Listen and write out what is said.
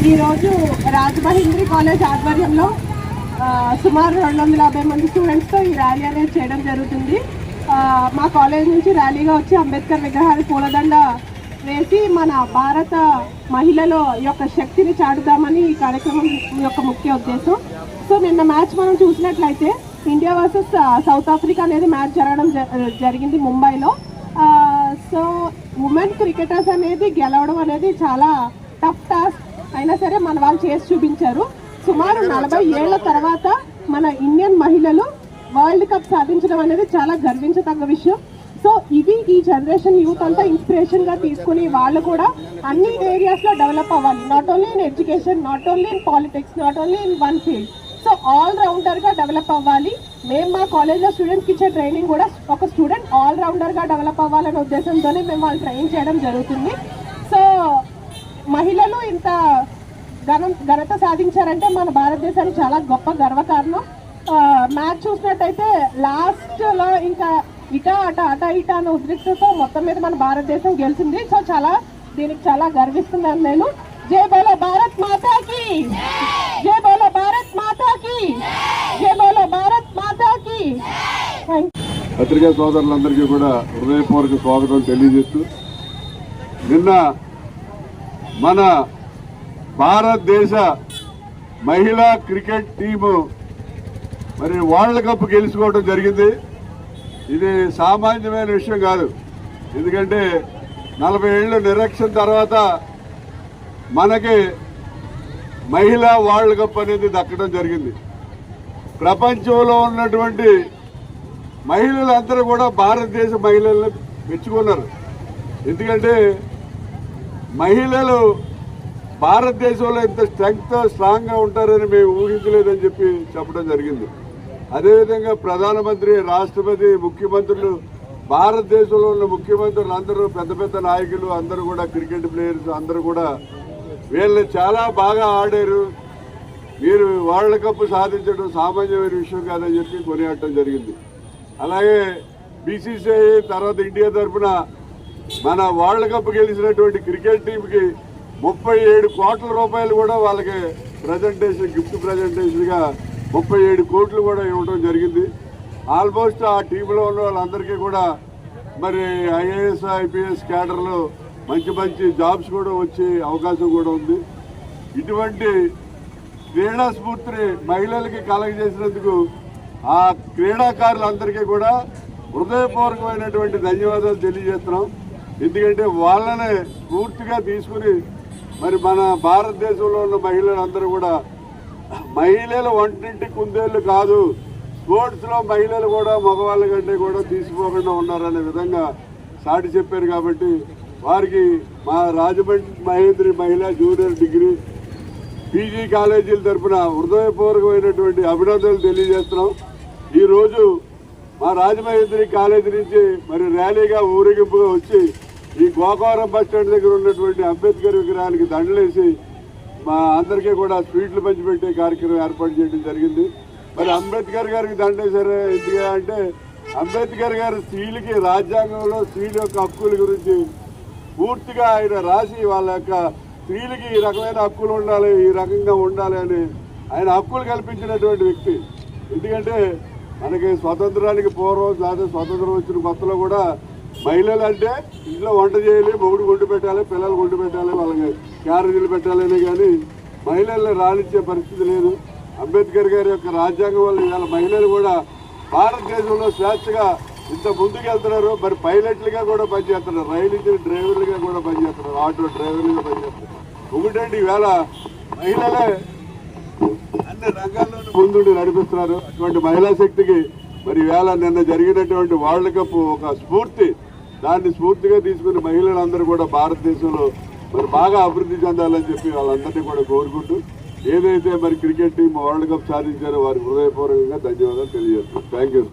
ఈరోజు రాజమహేంద్రి కాలేజ్ ఆధ్వర్యంలో సుమారు 250 మంది స్టూడెంట్స్తో ఈ ర్యాలీ అనేది చేయడం జరుగుతుంది. మా కాలేజ్ నుంచి ర్యాలీగా వచ్చి అంబేద్కర్ విగ్రహాన్ని పూలదండ వేసి మన భారత మహిళల యొక్క శక్తిని చాటుదామని ఈ కార్యక్రమం యొక్క ముఖ్య ఉద్దేశం. సో నిన్న మ్యాచ్ మనం చూసినట్లయితే ఇండియా వర్సెస్ సౌత్ ఆఫ్రికా అనేది మ్యాచ్ జరగడం జరిగింది ముంబైలో. సో ఉమెన్ క్రికెటర్స్ అనేది గెలవడం అనేది చాలా టఫ్ టాస్క్ అయినా సరే మన వాళ్ళు చేసి చూపించారు. సుమారు 40 ఏళ్ల తర్వాత మన ఇండియన్ మహిళలు వరల్డ్ కప్ సాధించడం అనేది చాలా గర్వించదగ్గ విషయం. సో ఇది ఈ జనరేషన్ యూత్ అంతా ఇన్స్పిరేషన్గా తీసుకుని వాళ్ళు కూడా అన్ని ఏరియాస్లో డెవలప్ అవ్వాలి. Not only in education, not only in politics, not only in one field. So all రౌండర్గా డెవలప్ అవ్వాలి. మేము మా కాలేజ్లో స్టూడెంట్స్కి ఇచ్చే ట్రైనింగ్ కూడా ఒక స్టూడెంట్ ఆల్ రౌండర్గా డెవలప్ అవ్వాలనే ఉద్దేశంతోనే మేము వాళ్ళు ట్రైన్ చేయడం జరుగుతుంది. సో మహిళలు ఇంత ఘనత సాధించారంటే మన భారతదేశానికి చాలా గొప్ప గర్వకారణం. మ్యాచ్ చూసినట్టయితే లాస్ట్లో ఇంకా ఇటా అన్న ఉద్రిక్తతో మొత్తం మీద మన భారతదేశం గెలిచింది. సో దీనికి చాలా గర్విస్తున్నాను నేను. జై బోలో భారత్ మాతాకి, జై బోలో భారత్ మాతాకి, జై బోలో భారత్ మాతాకి. పత్రికా సోదరులందరికీ కూడా హృదయపూర్వక స్వాగతం తెలియజేస్తూ, నిన్న మన భారతదేశ మహిళా క్రికెట్ టీము మరి వరల్డ్ కప్ గెలుచుకోవడం జరిగింది. ఇది సామాన్యమైన విషయం కాదు. ఎందుకంటే 40 ఏళ్ళు నిరీక్షణ తర్వాత మనకి మహిళా వరల్డ్ కప్ అనేది దక్కడం జరిగింది. ప్రపంచంలో ఉన్నటువంటి మహిళలందరూ కూడా భారతదేశ మహిళలను మెచ్చుకున్నారు. ఎందుకంటే మహిళలు భారతదేశంలో ఇంత స్ట్రాంగ్గా ఉంటారని మేము ఊహించలేదని చెప్పి చెప్పడం జరిగింది. అదేవిధంగా ప్రధానమంత్రి, రాష్ట్రపతి, ముఖ్యమంత్రులు, భారతదేశంలో ఉన్న ముఖ్యమంత్రులు అందరూ పెద్ద పెద్ద నాయకులు అందరూ కూడా క్రికెట్ ప్లేయర్స్ అందరూ కూడా వీళ్ళు చాలా బాగా ఆడారు, మీరు వరల్డ్ కప్ సాధించడం సామాన్యమైన విషయం కాదని చెప్పి కొనియాడటం జరిగింది. అలాగే బీసీసీఐ తర్వాత ఇండియా తరఫున మన వరల్డ్ కప్ గెలిచినటువంటి క్రికెట్ టీంకి 37 కోట్ల రూపాయలు కూడా వాళ్ళకి ప్రజెంటేషన్, గిఫ్ట్ ప్రజెంటేషన్గా 37 కోట్లు కూడా ఇవ్వడం జరిగింది. ఆల్మోస్ట్ ఆ టీంలో ఉన్న వాళ్ళందరికీ కూడా మరి ఐఏఎస్, ఐపీఎస్ క్యాడర్లో మంచి మంచి జాబ్స్ కూడా వచ్చే అవకాశం కూడా ఉంది. ఇటువంటి క్రీడా స్ఫూర్తిని మహిళలకి కలగజేసినందుకు ఆ క్రీడాకారులందరికీ కూడా హృదయపూర్వకమైనటువంటి ధన్యవాదాలు తెలియజేస్తున్నాం. ఎందుకంటే వాళ్ళనే స్ఫూర్తిగా తీసుకుని మరి మన భారతదేశంలో ఉన్న మహిళలందరూ కూడా మహిళలు వంటింటి కుందేళ్ళు కాదు, స్పోర్ట్స్లో మహిళలు కూడా మగవాళ్ళ కంటే కూడా తీసిపోకుండా ఉన్నారనే విధంగా సాటి చెప్పారు. కాబట్టి వారికి మా రాజమహేంద్రి మహిళా జూనియర్ డిగ్రీ పీజీ కాలేజీల తరఫున హృదయపూర్వకమైనటువంటి అభినందనలు తెలియజేస్తున్నాం. ఈరోజు మా రాజమహేంద్రి కాలేజీ నుంచి మరి ర్యాలీగా ఊరేగింపుగా వచ్చి ఈ గోకవరం బస్టాండ్ దగ్గర ఉన్నటువంటి అంబేద్కర్ విగ్రహానికి దండలేసి మా అందరికీ కూడా స్వీట్లు పంచిపెట్టే కార్యక్రమం ఏర్పాటు చేయడం జరిగింది. మరి అంబేద్కర్ గారికి దండేశారు ఎందుకు అంటే అంబేద్కర్ గారి స్త్రీలకి రాజ్యాంగంలో స్త్రీల యొక్క హక్కుల గురించి పూర్తిగా ఆయన రాసి వాళ్ళ యొక్క స్త్రీలకి ఈ రకమైన హక్కులు ఉండాలి, ఈ రకంగా ఉండాలి అని ఆయన హక్కులు కల్పించినటువంటి వ్యక్తి. ఎందుకంటే మనకి స్వతంత్రానికి పూర్వం లేదా స్వతంత్రం వచ్చిన కొత్తలో కూడా మహిళలు అంటే ఇంట్లో వంట చేయాలి, మొగుడు వండి పెట్టాలి, పిల్లలు వండి పెట్టాలి, వాళ్ళకి క్యారేజీలు పెట్టాలని, కానీ మహిళల్ని రాణించే పరిస్థితి లేదు. అంబేద్కర్ గారి యొక్క రాజ్యాంగం వల్ల ఇవాళ మహిళలు కూడా భారతదేశంలో స్వేచ్ఛగా ఇంత ముందుకెళ్తున్నారు. మరి పైలట్లుగా కూడా పనిచేస్తున్నారు, రైలు ఇంజిన్ డ్రైవర్లుగా కూడా పనిచేస్తున్నారు, ఆటో డ్రైవర్లుగా పనిచేస్తున్నారు. ఒకటండి ఈవేళ మహిళలే అన్ని రంగాల్లోనూ ముందుండి నడిపిస్తున్నారు. అటువంటి మహిళా శక్తికి మరి ఈవేళ నిన్న జరిగినటువంటి వరల్డ్ కప్ ఒక స్ఫూర్తి. దాన్ని స్ఫూర్తిగా తీసుకుని మహిళలందరూ కూడా భారతదేశంలో మరి బాగా అభివృద్ధి చెందాలని చెప్పి వాళ్ళందరినీ కూడా కోరుకుంటూ ఏదైతే మరి క్రికెట్ టీం వరల్డ్ కప్ సాధించారో వారికి హృదయపూర్వకంగా ధన్యవాదాలు తెలియజేస్తున్నాను. Thank you.